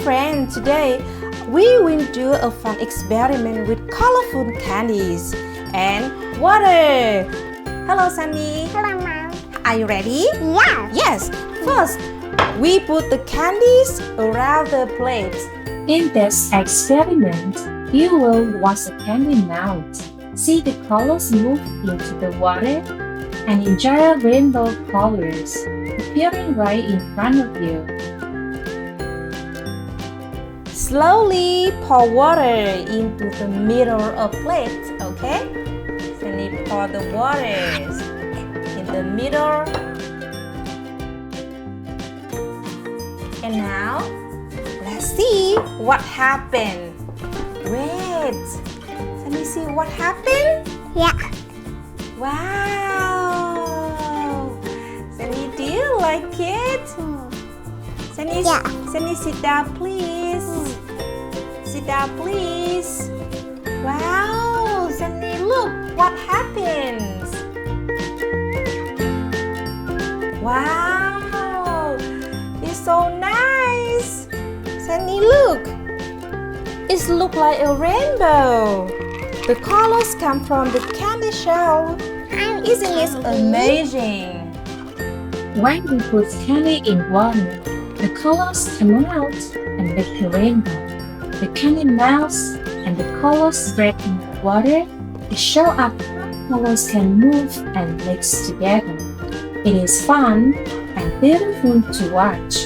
friends, today we will do a fun experiment with colorful candies and water. Hello Sandy. Hello Mom. Are you ready? Yes. Yes. First, we put the candies around the plate. In this experiment, you will watch the candy melt, see the colors move into the water, and enjoy rainbow colors appearing right in front of you. Slowly pour water into the middle of plate, okay? Sandy pour the water in the middle. And now, let's see what happened. Wait, let me see what happened. Yeah. Wow. Sandy, do you like it? Sandy, Yeah. Sandy, sit down, please. Sit down, please. Wow, Sandy, look what happens. Wow, it's so nice. Sandy, look. It looks like a rainbow. The colors come from the candy shell. Isn't it amazing? When we put candy in water, the colors come out and make a rainbow. The candy melts and the colors spread in the water. It shows up how colors can move and mix together. It is fun and beautiful to watch.